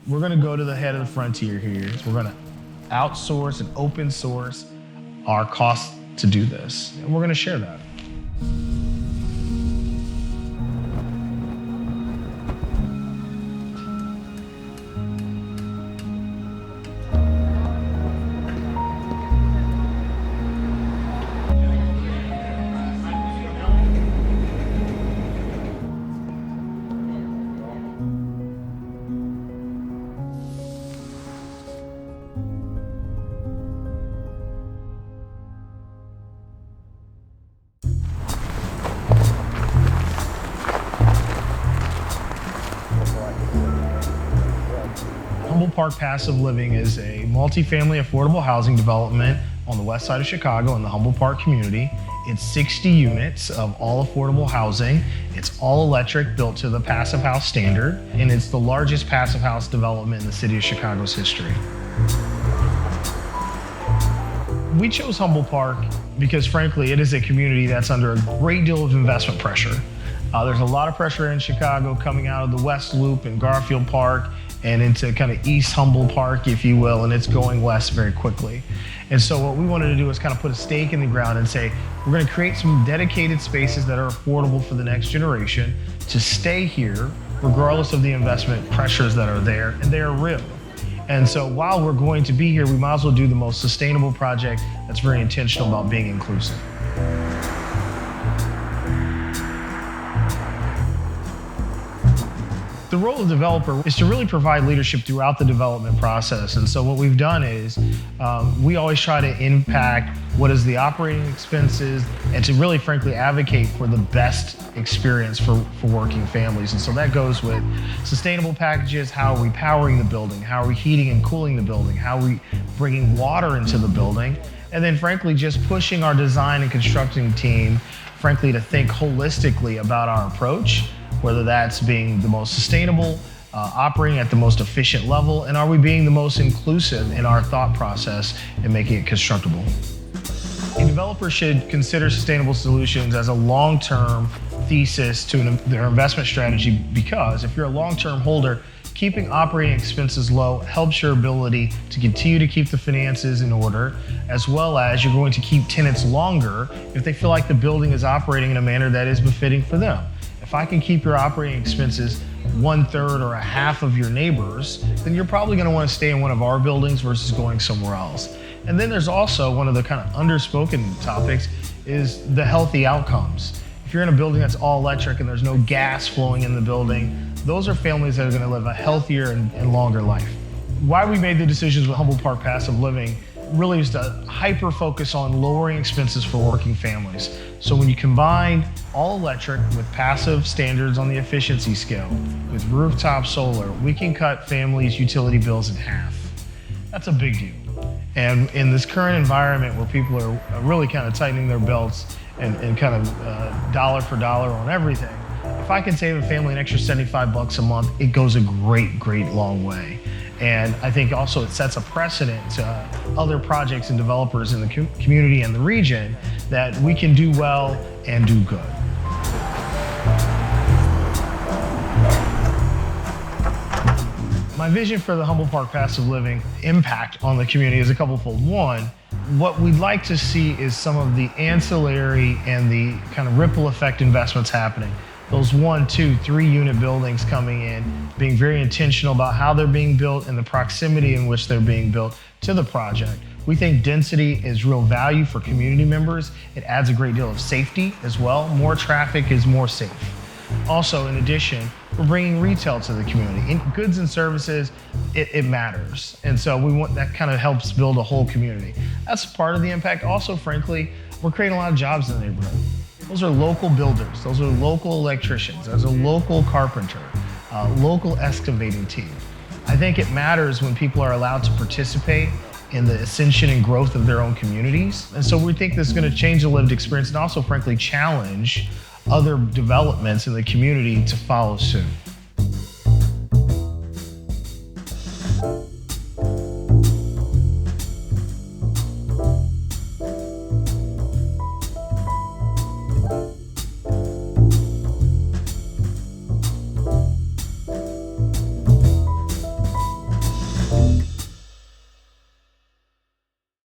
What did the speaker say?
we're going to go to the head of the frontier here. We're going to outsource and open source our costs to do this, and we're going to share that. Humboldt Park Passive Living is a multifamily affordable housing development on the west side of Chicago in the Humboldt Park community. It's 60 units of all affordable housing. It's all electric, built to the Passive House standard, and it's the largest passive house development in the city of Chicago's history. We chose Humboldt Park because, frankly, it is a community that's under a great deal of investment pressure. There's a lot of pressure in Chicago coming out of the West Loop and Garfield Park and into kind of East Humboldt Park, if you will, and it's going west very quickly. And so what we wanted to do is kind of put a stake in the ground and say, we're going to create some dedicated spaces that are affordable for the next generation to stay here, regardless of the investment pressures that are there, and they are real. And so while we're going to be here, we might as well do the most sustainable project that's very intentional about being inclusive. The role of the developer is to really provide leadership throughout the development process. And so what we've done is we always try to impact what is the operating expenses and to really, frankly, advocate for the best experience for working families. And so that goes with sustainable packages. How are we powering the building? How are we heating and cooling the building? How are we bringing water into the building? And then, frankly, just pushing our design and constructing team, frankly, to think holistically about our approach, whether that's being the most sustainable, operating at the most efficient level, and are we being the most inclusive in our thought process and making it constructible. A developer should consider sustainable solutions as a long-term thesis to their investment strategy, because if you're a long-term holder, keeping operating expenses low helps your ability to continue to keep the finances in order, as well as you're going to keep tenants longer if they feel like the building is operating in a manner that is befitting for them. If I can keep your operating expenses 1/3 or a half of your neighbors, then you're probably going to want to stay in one of our buildings versus going somewhere else. And then there's also one of the kind of underspoken topics is the healthy outcomes. If you're in a building that's all electric and there's no gas flowing in the building, those are families that are going to live a healthier and longer life. Why we made the decisions with Humboldt Park Passive Living really is to hyper focus on lowering expenses for working families. So when you combine all electric with passive standards on the efficiency scale, with rooftop solar, we can cut families' utility bills in half. That's a big deal. And in this current environment where people are really kind of tightening their belts and kind of dollar for dollar on everything, if I can save a family an extra $75 a month, it goes a great, great long way. And I think also it sets a precedent to other projects and developers in the community and the region that we can do well and do good. My vision for the Humboldt Park Passive Living impact on the community is a couple-fold. One, what we'd like to see is some of the ancillary and the kind of ripple effect investments happening. Those 1, 2, 3 unit buildings coming in, being very intentional about how they're being built and the proximity in which they're being built to the project. We think density is real value for community members. It adds a great deal of safety as well. More traffic is more safe. Also, in addition, we're bringing retail to the community. In goods and services, it matters. And so we want that kind of helps build a whole community. That's part of the impact. Also, frankly, we're creating a lot of jobs in the neighborhood. Those are local builders, those are local electricians, there's a local carpenter, local excavating team. I think it matters when people are allowed to participate in the ascension and growth of their own communities. And so we think this is going to change the lived experience and also, frankly, challenge other developments in the community to follow suit.